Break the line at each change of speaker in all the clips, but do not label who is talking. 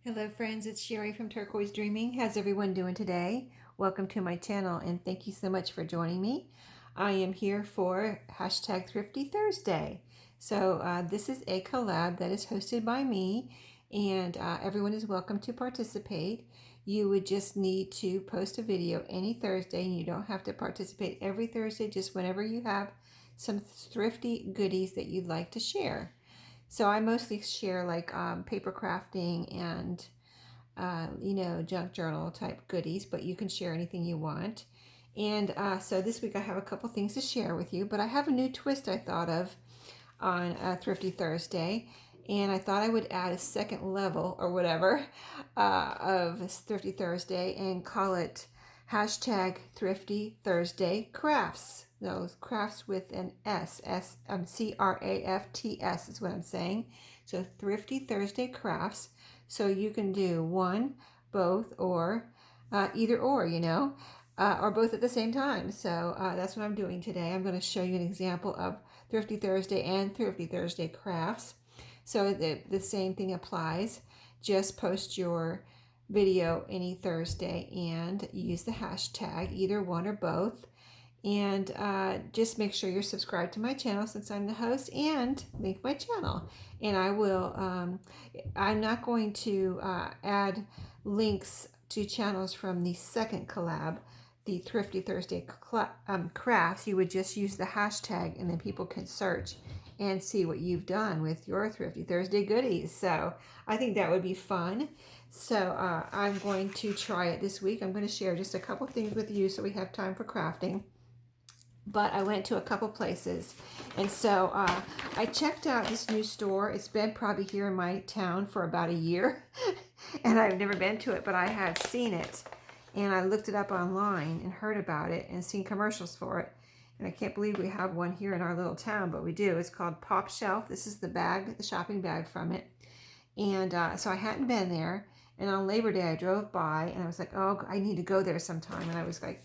Hello friends, it's Sherry from Turquoise Dreaming. How's everyone doing today? Welcome to my channel and thank you so much for joining me. I am here for hashtag Thrifty Thursday. So this is a collab that is hosted by me and everyone is welcome to participate. You would just need to post a video any Thursday and you don't have to participate every Thursday, just whenever you have some thrifty goodies that you'd like to share. So I mostly share like paper crafting and junk journal type goodies, but you can share anything you want. And so this week I have a couple things to share with you, but I have a new twist I thought of on Thrifty Thursday, and I thought I would add a second level or whatever of Thrifty Thursday and call it hashtag Thrifty Thursday Crafts. Those crafts with an CRAFTS is what I'm saying. So Thrifty Thursday Crafts. So you can do one, both, or either or both at the same time. So that's what I'm doing today. I'm going to show you an example of Thrifty Thursday and Thrifty Thursday crafts. So the same thing applies. Just post your video any Thursday and use the hashtag, either one or both. And just make sure you're subscribed to my channel since I'm the host, and link my channel. And I'm not going to add links to channels from the second collab, the Thrifty Thursday crafts. You would just use the hashtag and then people can search and see what you've done with your Thrifty Thursday goodies. So I think that would be fun. So I'm going to try it this week. I'm going to share just a couple things with you so we have time for crafting. But I went to a couple places, and so I checked out this new store. It's been probably here in my town for about a year, and I've never been to it, but I had seen it, and I looked it up online and heard about it and seen commercials for it, and I can't believe we have one here in our little town, but we do. It's called Pop Shelf. This is the bag, the shopping bag from it, and so I hadn't been there. And on Labor Day, I drove by and I was like, oh, I need to go there sometime. And I was like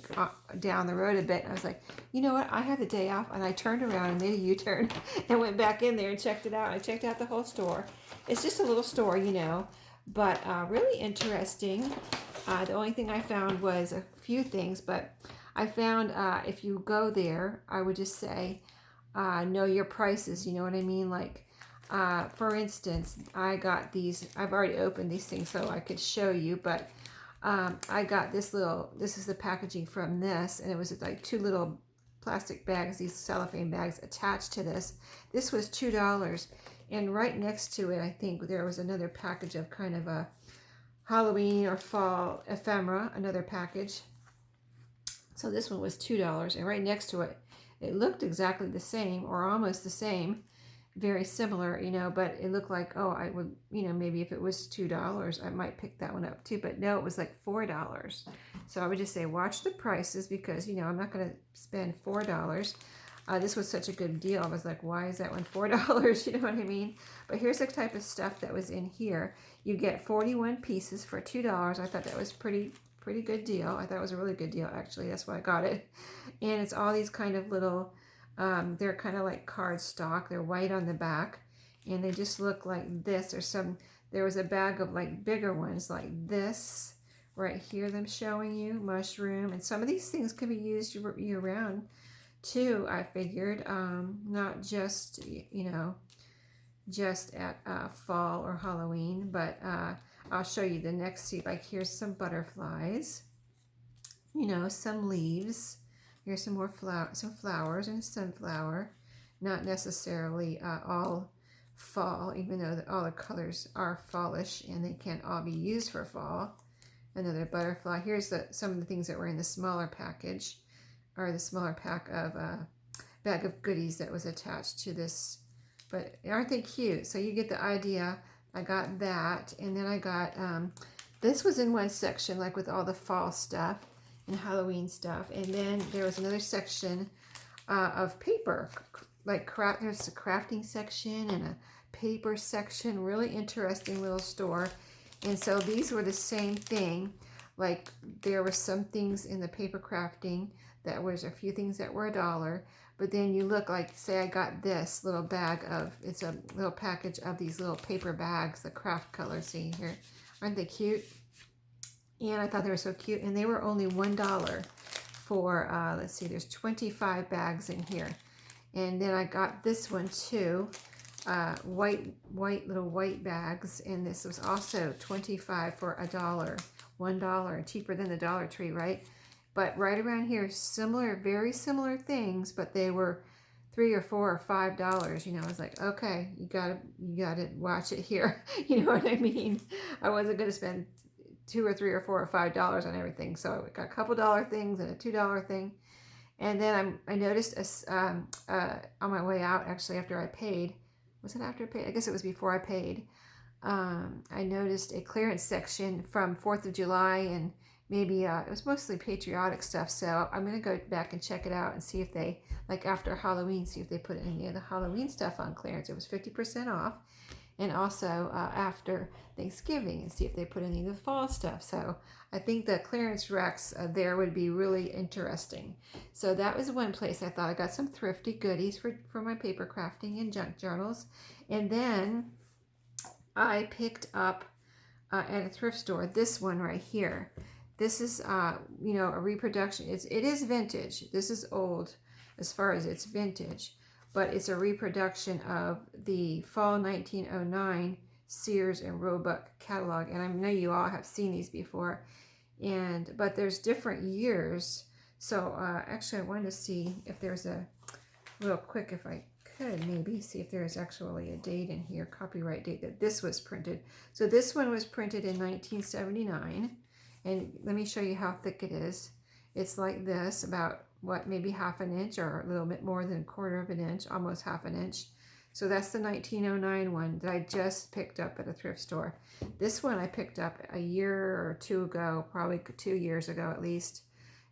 down the road a bit. And I was like, you know what? I have the day off. And I turned around and made a U-turn and went back in there and checked it out. I checked out the whole store. It's just a little store, but really interesting. The only thing I found was a few things, but I found if you go there, I would just say, know your prices. You know what I mean? Like, for instance, I got these. I've already opened these things so I could show you, but I got this is the packaging from this, and it was like two little plastic bags, these cellophane bags attached to this. This was $2, and right next to it, I think there was another package of kind of a Halloween or fall ephemera, another package. So this one was $2, and right next to it, it looked exactly the same or almost the same, very similar, but it looked like, oh, I would, maybe if it was $2, I might pick that one up too, but no, it was like $4. So I would just say, watch the prices, because, I'm not going to spend $4. This was such a good deal. I was like, why is that one $4? You know what I mean? But here's the type of stuff that was in here. You get 41 pieces for $2. I thought that was pretty good deal. I thought it was a really good deal, actually. That's why I got it. And it's all these kind of little, they're kind of like cardstock. They're white on the back, and they just look like this. There was a bag of like bigger ones like this right here, them showing you mushroom. And some of these things can be used year round too, I figured, not just, just at fall or Halloween, but I'll show you the next seat. Like, here's some butterflies, some leaves. Here's some more some flowers and a sunflower. Not necessarily all fall, even though all the colors are fallish and they can't all be used for fall. Another butterfly. Here's some of the things that were in the smaller package, or the smaller pack of bag of goodies that was attached to this. But aren't they cute? So you get the idea. I got that, and then I got this was in one section, like with all the fall stuff and Halloween stuff, and then there was another section of paper, like there's a crafting section and a paper section. Really interesting little store. And so these were the same thing. Like, there were some things in the paper crafting that was a few things that were $1, but then you look, like, say I got this little bag of, it's a little package of these little paper bags, the craft colors. See here, Aren't they cute? And I thought they were so cute. And they were only $1 for, let's see, there's 25 bags in here. And then I got this one too, little white bags. And this was also 25 for $1, cheaper than the Dollar Tree, right? But right around here, similar, very similar things, but they were $3 or $4 or $5. You know, I was like, okay, you gotta watch it here. You know what I mean? I wasn't gonna spend $2 or $3 or $4 or $5 on everything. So I got a couple dollar things and a $2 thing. And then I noticed on my way out, actually, after I paid, was it after I paid? I guess it was before I paid. I noticed a clearance section from 4th of July, and maybe it was mostly patriotic stuff. So I'm going to go back and check it out and see if they, like after Halloween, see if they put any of the Halloween stuff on clearance. It was 50% off. And also after Thanksgiving, and see if they put any of the fall stuff. So I think the clearance racks there would be really interesting. So that was one place I thought I got some thrifty goodies for my paper crafting and junk journals. And then I picked up at a thrift store this one right here. This is you know, a reproduction. It is vintage. This is old as far as it's vintage, but it's a reproduction of the fall 1909 Sears and Roebuck catalog. And I know you all have seen these before, but there's different years. So actually I wanted to see if there's a, real quick, if I could maybe see if there's actually a date in here, copyright date that this was printed. So this one was printed in 1979. And let me show you how thick it is. It's like this, about what, maybe half an inch or a little bit more than 1/4 of an inch, almost half an inch. So that's the 1909 one that I just picked up at a thrift store. This one I picked up a year or two ago, probably 2 years ago at least,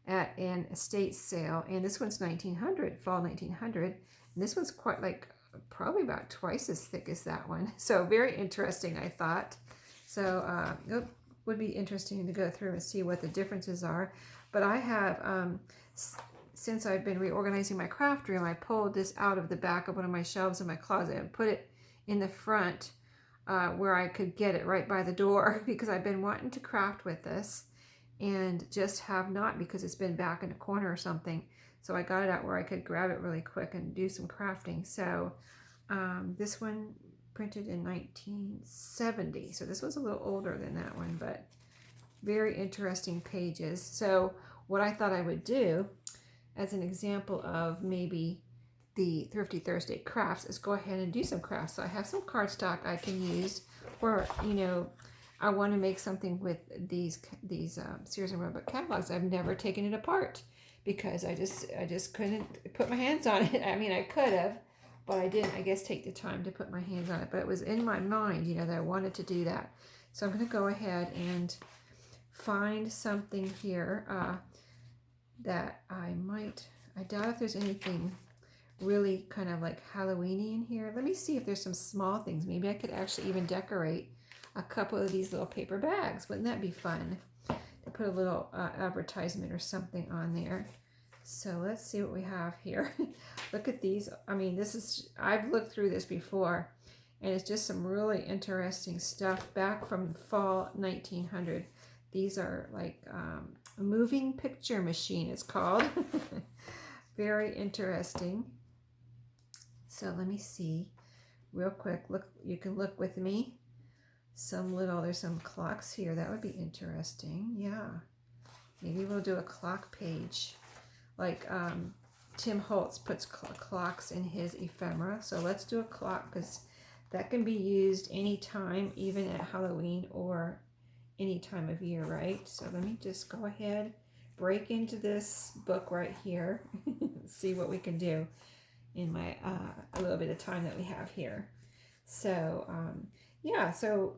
at an estate sale. And this one's 1900, fall 1900. And this one's quite like probably about twice as thick as that one. So very interesting, I thought. So it would be interesting to go through and see what the differences are. But I have, since I've been reorganizing my craft room, I pulled this out of the back of one of my shelves in my closet and put it in the front where I could get it right by the door, because I've been wanting to craft with this and just have not, because it's been back in a corner or something. So I got it out where I could grab it really quick and do some crafting. So this one printed in 1970. So this was a little older than that one, but very interesting pages. So what I thought I would do as an example of maybe the Thrifty Thursday crafts is go ahead and do some crafts. So I have some cardstock I can use, or, you know, I want to make something with these Sears and Roebuck catalogs. I've never taken it apart because I just couldn't put my hands on it. I mean, I could have, but I didn't, I guess, take the time to put my hands on it. But it was in my mind, you know, that I wanted to do that. So I'm going to go ahead and find something here that I doubt if there's anything really kind of like Halloween-y in here. Let me see if there's some small things. Maybe I could actually even decorate a couple of these little paper bags. Wouldn't that be fun? To put a little advertisement or something on there. So let's see what we have here. Look at these. I mean, I've looked through this before, and it's just some really interesting stuff back from fall 1900. These are like a moving picture machine, it's called. Very interesting. So let me see real quick. Look, you can look with me. There's some clocks here. That would be interesting. Yeah. Maybe we'll do a clock page. Like Tim Holtz puts clocks in his ephemera. So let's do a clock, because that can be used anytime, even at Halloween or any time of year, right? So let me just go ahead, break into this book right here, see what we can do in my a little bit of time that we have here. So yeah, so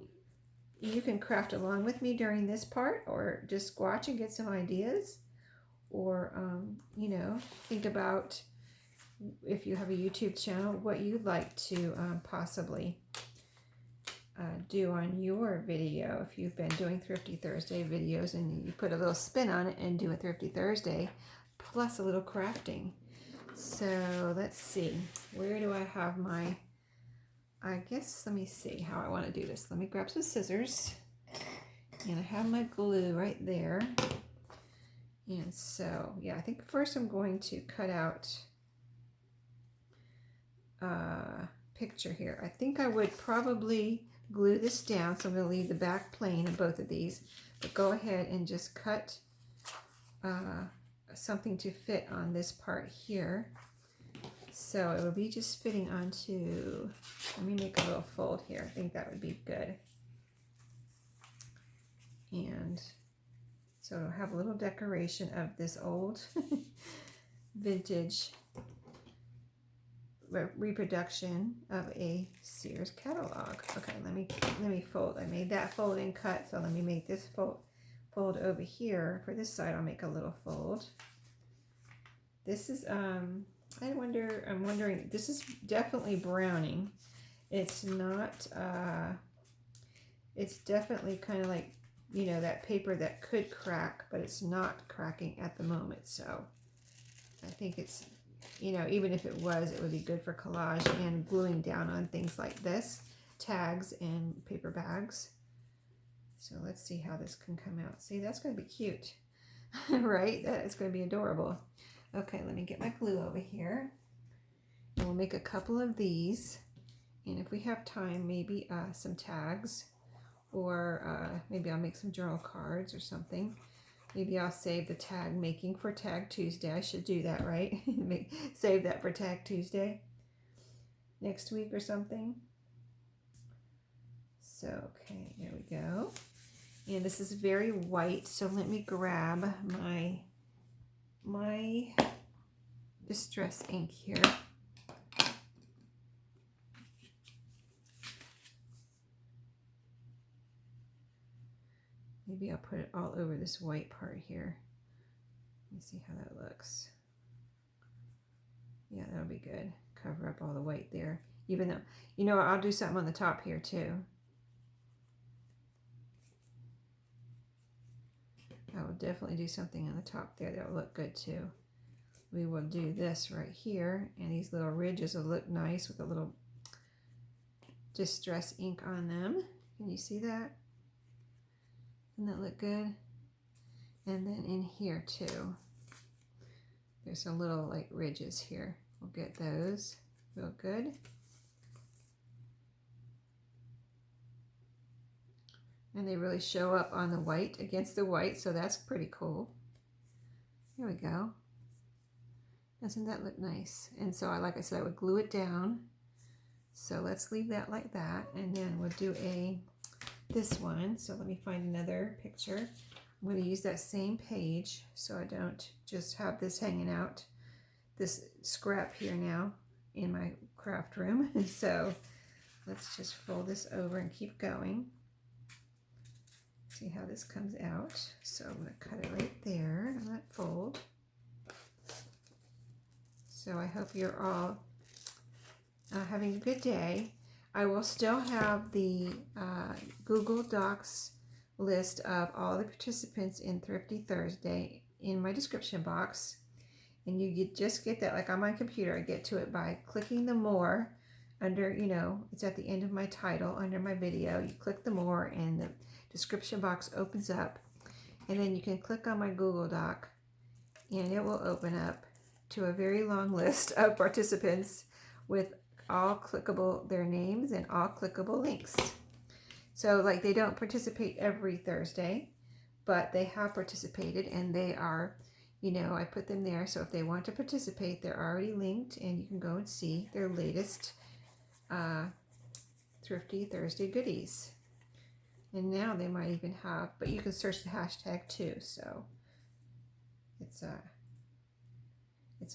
you can craft along with me during this part, or just watch and get some ideas, or you know, think about, if you have a YouTube channel, what you'd like to possibly do on your video. If you've been doing Thrifty Thursday videos and you put a little spin on it and do a Thrifty Thursday plus a little crafting. So let's see, where do I have my, I guess, let me see how I want to do this. Let me grab some scissors. And I have my glue right there. And so, yeah, I think first I'm going to cut out a picture here. I think I would probably glue this down, so I'm going to leave the back plain of both of these. But go ahead and just cut something to fit on this part here. So it will be just fitting onto, let me make a little fold here. I think that would be good. And so it'll have a little decoration of this old vintage reproduction of a Sears catalog. Okay, let me fold. I made that fold and cut, so let me make this fold over here. For this side, I'll make a little fold. This is I'm wondering, this is definitely browning. It's not it's definitely kind of like, you know, that paper that could crack, but it's not cracking at the moment. So I think it's, you know, even if it was, it would be good for collage and gluing down on things like this, tags and paper bags. So let's see how this can come out. See, that's going to be cute, right? That is going to be adorable. Okay, let me get my glue over here. And we'll make a couple of these. And if we have time, maybe some tags, or maybe I'll make some journal cards or something. Maybe I'll save the tag making for Tag Tuesday. I should do that, right? Save that for Tag Tuesday next week or something. So, okay, there we go. And this is very white, so let me grab my distress ink here. Maybe I'll put it all over this white part here. Let me see how that looks. Yeah, that'll be good. Cover up all the white there. Even though, you know, I'll do something on the top here too. I will definitely do something on the top there that will look good too. We will do this right here, and these little ridges will look nice with a little distress ink on them. Can you see that? Doesn't that look good? And then in here too, there's a little like ridges here. We'll get those real good. And they really show up on the white, against the white, so that's pretty cool. There we go. Doesn't that look nice? And so, like I said, I would glue it down. So let's leave that like that, and then we'll do this one. So let me find another picture. I'm going to use that same page so I don't just have this hanging out, this scrap here now in my craft room. And so let's just fold this over and keep going. See how this comes out. So I'm going to cut it right there on that fold. So I hope you're all having a good day. I will still have the Google Docs list of all the participants in Thrifty Thursday in my description box. And you just get that, like on my computer, I get to it by clicking the more under, you know, it's at the end of my title under my video. You click the more and the description box opens up. And then you can click on my Google Doc and it will open up to a very long list of participants with all clickable, their names and all clickable links. So like they don't participate every Thursday, but they have participated and they are, you know, I put them there. So if they want to participate, they're already linked and you can go and see their latest Thrifty Thursday goodies. And now they might even have, but you can search the hashtag too. So it's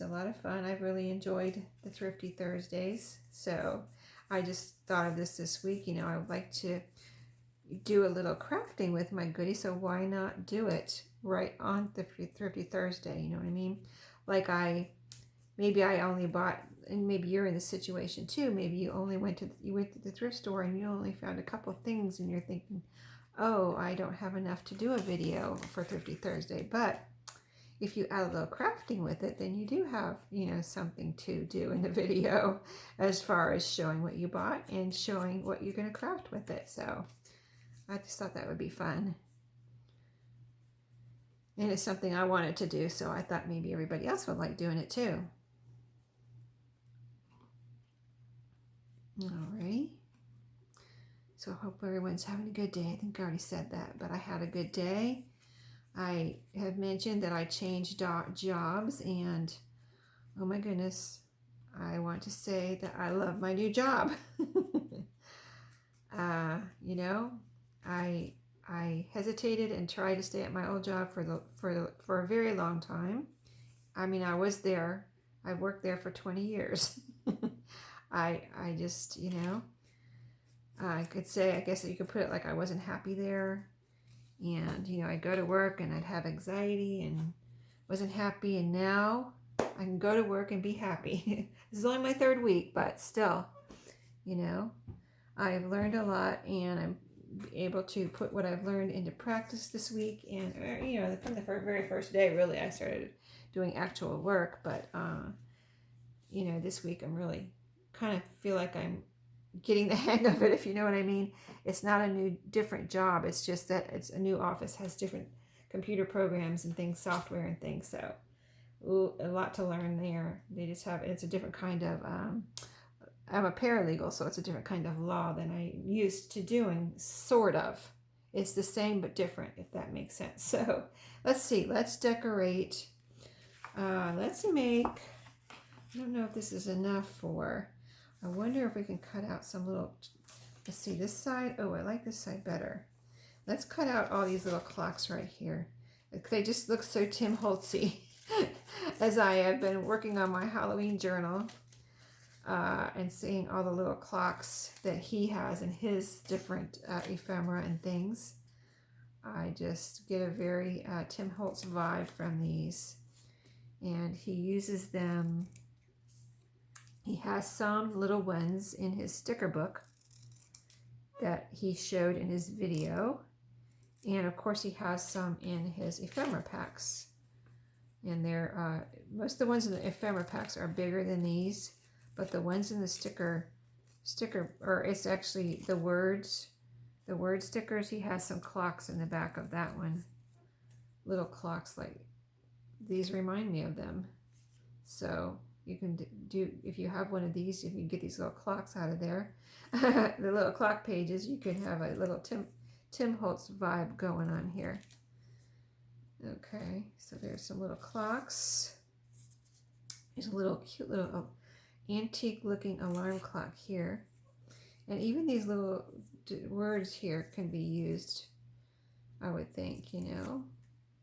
a lot of fun. I've really enjoyed the Thrifty Thursdays. So I just thought of this week. You know, I would like to do a little crafting with my goodies. So why not do it right on the Thrifty Thursday? You know what I mean? Like maybe I only bought, and maybe you're in this situation too. Maybe you only went to the thrift store and you only found a couple things and you're thinking, oh, I don't have enough to do a video for Thrifty Thursday. But if you add a little crafting with it, then you do have, you know, something to do in the video as far as showing what you bought and showing what you're going to craft with it. So I just thought that would be fun. And it's something I wanted to do, so I thought maybe everybody else would like doing it too. Alrighty. So I hope everyone's having a good day. I think I already said that, but I had a good day. I have mentioned that I changed jobs, and oh my goodness, I want to say that I love my new job. You know, I hesitated and tried to stay at my old job for a very long time. I mean, I was there. I worked there for 20 years. I just, you know, I could say, I guess that you could put it like I wasn't happy there. And, you know, I'd go to work and I'd have anxiety and wasn't happy. And now I can go to work and be happy. This is only my 3rd week, but still, you know, I've learned a lot, and I'm able to put what I've learned into practice this week. And, you know, from the very first day, really, I started doing actual work. But, you know, this week I'm really kind of feel like I'm getting the hang of it, if you know what I mean. It's not a different job. It's just that it's a new office, has different computer programs and things, software and things. So a lot to learn there. They just have, it's a different kind of, I'm a paralegal, so it's a different kind of law than I used to doing, sort of. It's the same but different, if that makes sense. So let's see, let's decorate. Let's make, I don't know if this is enough for, I wonder if we can cut out some little, let's see, this side. Oh, I like this side better. Let's cut out all these little clocks right here. They just look so Tim Holtzy. As I have been working on my Halloween journal and seeing all the little clocks that he has in his different ephemera and things, I just get a very Tim Holtz vibe from these. And he uses them. He has some little ones in his sticker book that he showed in his video. And of course he has some in his ephemera packs. And they're, most of the ones in the ephemera packs are bigger than these, but the ones in the sticker, or it's actually the word stickers, he has some clocks in the back of that one. Little clocks like these remind me of them. So you can do, if you have one of these, if you get these little clocks out of there, the little clock pages, you could have a little Tim Holtz vibe going on here. Okay, so there's some little clocks. There's a little cute little antique looking alarm clock here. And even these little words here can be used, I would think, you know.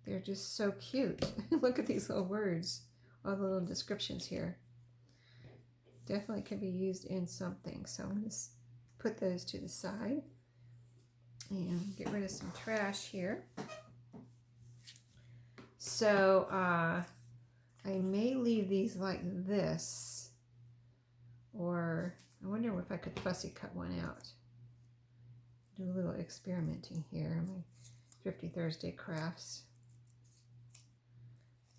They're just so cute. Look at these little words, all the little descriptions here. Definitely can be used in something. So I'm going to put those to the side and get rid of some trash here. So I may leave these like this, or I wonder if I could fussy cut one out. Do a little experimenting here. My Thrifty Thursday crafts.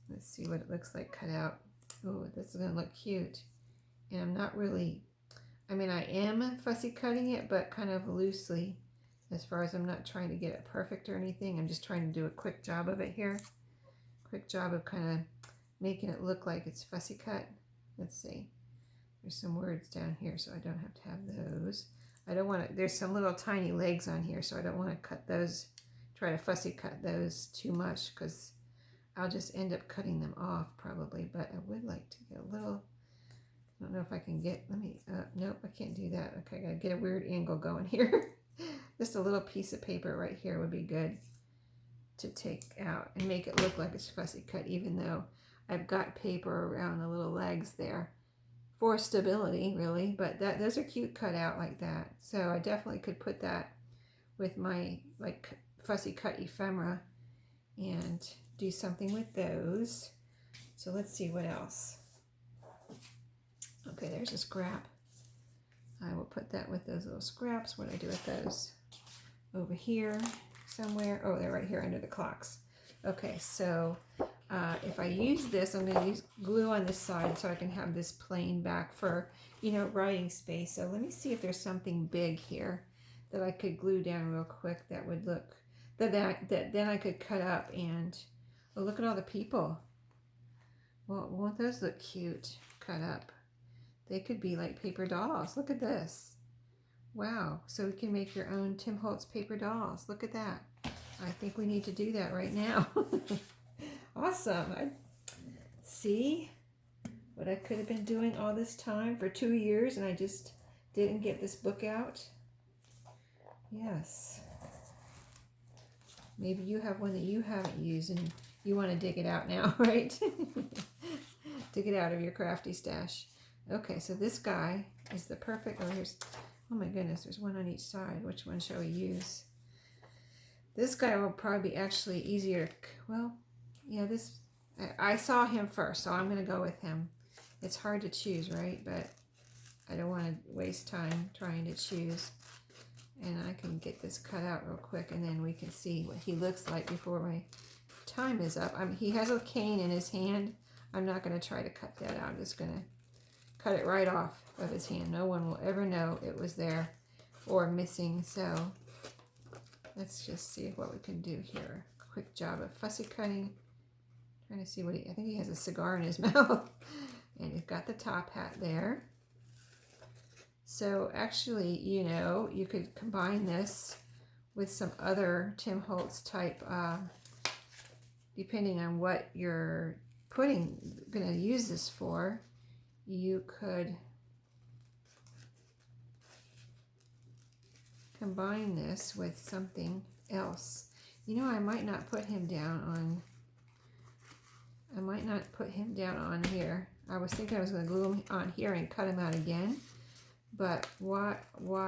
Let's see what it looks like cut out. Oh, this is going to look cute. And I'm not really, I mean, I am fussy cutting it, but kind of loosely, as far as I'm not trying to get it perfect or anything. I'm just trying to do a quick job of it here. Quick job of kind of making it look like it's fussy cut. Let's see. There's some words down here, so I don't have to have those. I don't want to, there's some little tiny legs on here, so I don't want to cut those, try to fussy cut those too much, because I'll just end up cutting them off probably. But I would like to get a little, I don't know if I can get, let me, nope, I can't do that. Okay, I gotta get a weird angle going here. Just a little piece of paper right here would be good to take out and make it look like it's fussy cut, even though I've got paper around the little legs there for stability, really. But those are cute cut out like that. So I definitely could put that with my like fussy cut ephemera and do something with those. So let's see what else. Okay, there's a scrap. I will put that with those little scraps. What do I do with those? Over here somewhere. Oh, they're right here under the clocks. Okay, so if I use this, I'm going to use glue on this side so I can have this plain back for, you know, writing space. So let me see if there's something big here that I could glue down real quick that would look, that then I could cut up and, oh, look at all the people. Well, won't those look cute cut up? They could be like paper dolls. Look at this. Wow. So we can make your own Tim Holtz paper dolls. Look at that. I think we need to do that right now. Awesome. I see what I could have been doing all this time for 2 years and I just didn't get this book out. Yes. Maybe you have one that you haven't used and you want to dig it out now, right? Dig it out of your crafty stash. Okay, so this guy is the perfect, oh, here's, oh my goodness, there's one on each side. Which one shall we use? This guy will probably be actually easier. Well, yeah, this, I saw him first, so I'm going to go with him. It's hard to choose, right? But I don't want to waste time trying to choose. And I can get this cut out real quick, and then we can see what he looks like before my time is up. He has a cane in his hand. I'm not going to try to cut that out. I'm just going to cut it right off of his hand. No one will ever know it was there or missing. So let's just see what we can do here. Quick job of fussy cutting. Trying to see what I think he has a cigar in his mouth. And he's got the top hat there. So actually, you know, you could combine this with some other Tim Holtz type, depending on what you're going to use this for. You could combine this with something else. You know, I might not put him down on here. I was thinking I was going to glue him on here and cut him out again. But why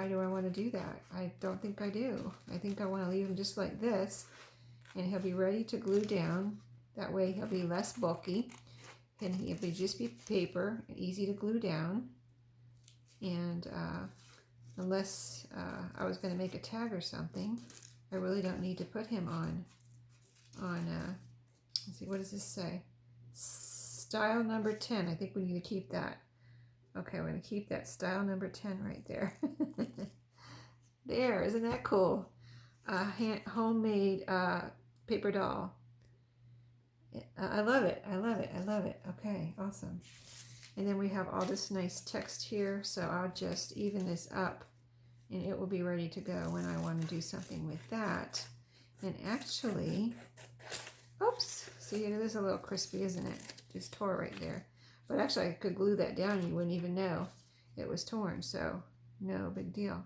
do I want to do that? I don't think I do. I think I want to leave him just like this, and he'll be ready to glue down. That way he'll be less bulky, and he'll just be paper, easy to glue down. And unless I was going to make a tag or something, I really don't need to put him on let's see, what does this say? Style number 10. I think we need to keep that. Okay, we're going to keep that style number 10 right there. There, isn't that cool? Homemade paper doll. I love it. I love it. I love it. Okay, awesome. And then we have all this nice text here, so I'll just even this up and it will be ready to go when I want to do something with that. And actually, oops, see, it is a little crispy, isn't it? Just tore right there. But actually, I could glue that down and you wouldn't even know it was torn, so no big deal.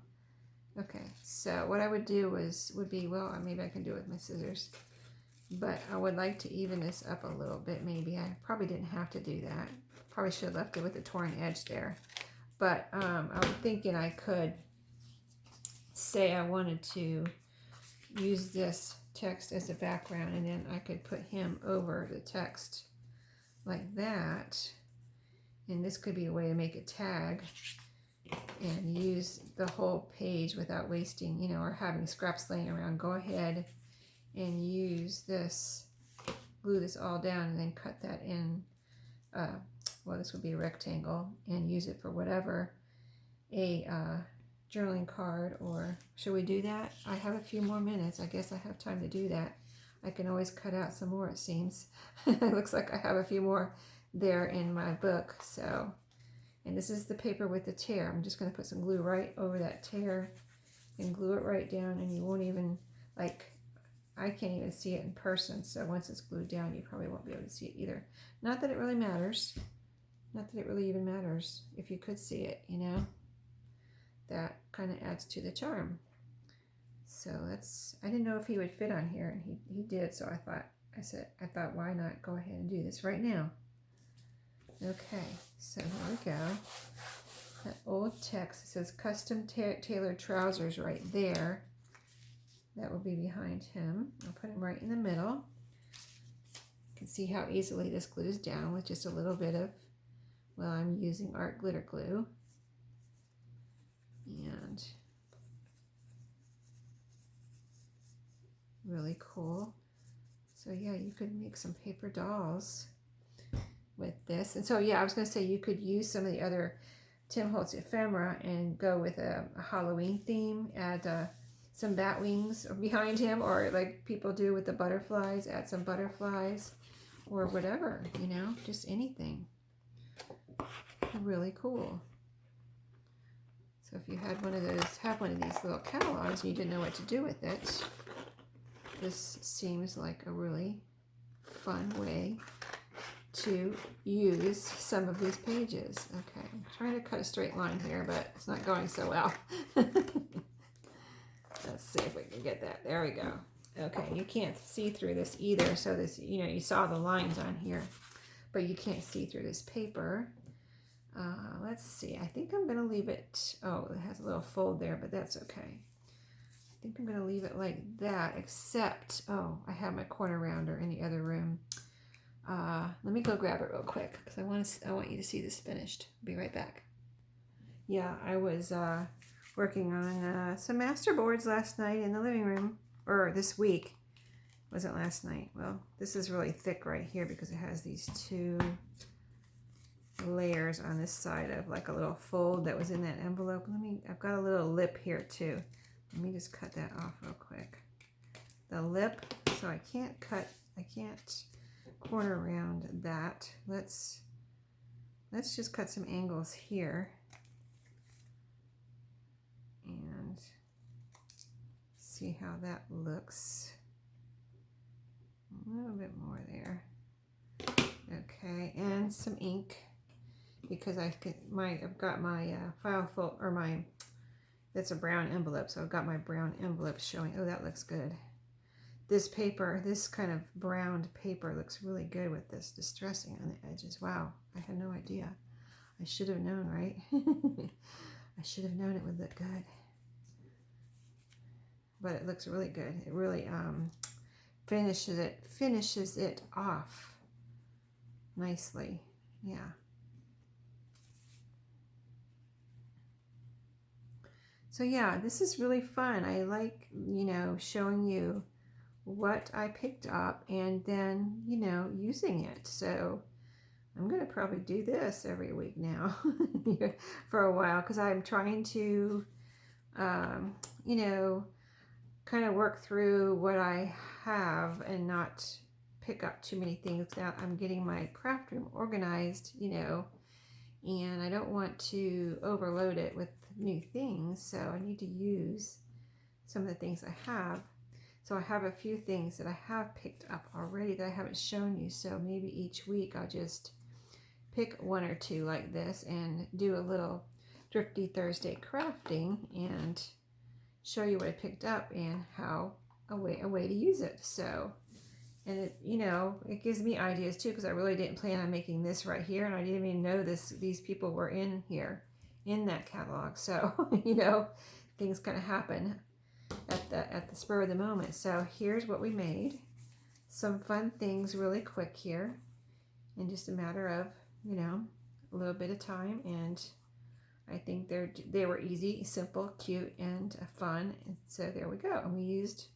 Okay, so what I would do would be, well, maybe I can do it with my scissors, but I would like to even this up a little bit, maybe. I probably didn't have to do that. Probably should have left it with the torn edge there. But I'm thinking I could say I wanted to use this text as a background, and then I could put him over the text like that. And this could be a way to make a tag and use the whole page without wasting, you know, or having scraps laying around. Go ahead and use this, glue this all down, and then cut that in, well, this would be a rectangle, and use it for whatever, a journaling card, or should we do that? I have a few more minutes. I guess I have time to do that. I can always cut out some more, it seems. It looks like I have a few more there in my book. So, and this is the paper with the tear. I'm just going to put some glue right over that tear and glue it right down, and you won't even, like, I can't even see it in person. So once it's glued down, you probably won't be able to see it either. Not that it really matters. Not that it really even matters if you could see it, you know. That kind of adds to the charm. So that's, I didn't know if he would fit on here, and he did. So I thought, why not go ahead and do this right now? Okay, so here we go. That old text, it says custom tailored trousers right there. That will be behind him. I'll put him right in the middle. You can see how easily this glues down with just a little bit of, well, I'm using art glitter glue. And really cool. So yeah, you could make some paper dolls with this. And so yeah, I was going to say you could use some of the other Tim Holtz ephemera and go with a Halloween theme, add some bat wings behind him, or like people do with the butterflies, add some butterflies or whatever, you know, just anything. Really cool. So if you had one of those, have one of these little catalogs and you didn't know what to do with it, this seems like a really fun way to use some of these pages. Okay, I'm trying to cut a straight line here, but it's not going so well. Let's see if we can get that. There we go. Okay, you can't see through this either. So this, you know, you saw the lines on here, but you can't see through this paper. Let's see. I think I'm going to leave it. Oh, it has a little fold there, but that's okay. I think I'm going to leave it like that, except, oh, I have my corner rounder in the other room. Let me go grab it real quick because I want you to see this finished. Be right back. Yeah, I was working on some master boards last night in the living room, or this week. Wasn't last night. Well, this is really thick right here because it has these two layers on this side of like a little fold that was in that envelope. I've got a little lip here too. Let me just cut that off real quick. The lip, so I can't corner around that. Let's just cut some angles here and see how that looks. A little bit more there. Okay, and some ink because I've got my file fold, or that's a brown envelope, so I've got my brown envelope showing. Oh, that looks good. This paper, this kind of browned paper looks really good with this distressing on the edges. Wow, I had no idea. I should have known, right? I should have known it would look good. But it looks really good. It really finishes it off nicely. Yeah. So yeah, this is really fun. I like, you know, showing you what I picked up and then, you know, using it. So I'm going to probably do this every week now for a while because I'm trying to, you know, kind of work through what I have and not pick up too many things. Now I'm getting my craft room organized, you know, and I don't want to overload it with new things. So I need to use some of the things I have. So I have a few things that I have picked up already that I haven't shown you. So maybe each week I'll just pick one or two like this and do a little Thrifty Thursday crafting and show you what I picked up and how a way to use it. So, and it, you know, it gives me ideas too because I really didn't plan on making this right here, and I didn't even know these people were in here in that catalog. So, you know, things kind of happen at the spur of the moment. So here's what we made. Some fun things really quick here in just a matter of, you know, a little bit of time, and I think they were easy, simple, cute, and fun. And so there we go. And we used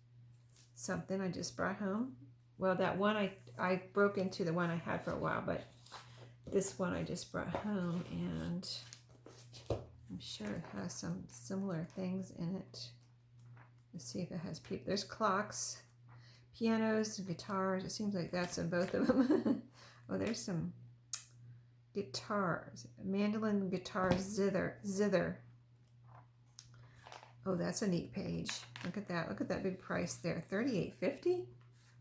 something I just brought home. Well, that one I broke into the one I had for a while, but this one I just brought home, and I'm sure it has some similar things in it. Let's see if it has people. There's clocks, pianos, guitars. It seems like that's in both of them. Oh, there's some guitars. Mandolin, guitar, zither. Oh, that's a neat page. Look at that. Look at that big price there. $38.50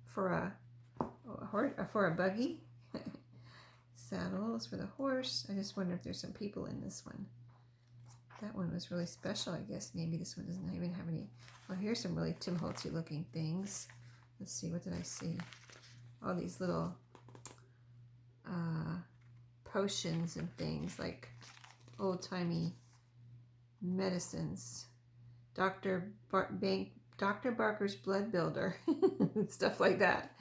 for a buggy. Saddles for the horse. I just wonder if there's some people in this one. That one was really special, I guess. Maybe this one doesn't even have any. Oh, here's some really Tim Holtzy looking things. Let's see, what did I see? All these little potions and things like old-timey medicines. Dr. Barker's Blood Builder. Stuff like that.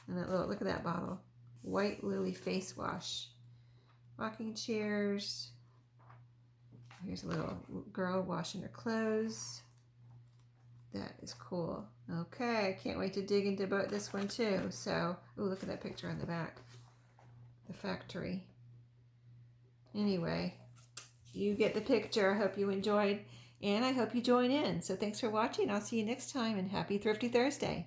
And that little, look at that bottle. White Lily Face Wash. Rocking chairs. Here's a little girl washing her clothes. That is cool. Okay, I can't wait to dig into this one too. So, oh, look at that picture on the back. The factory. Anyway, you get the picture. I hope you enjoyed, and I hope you join in. So thanks for watching. I'll see you next time, and happy Thrifty Thursday.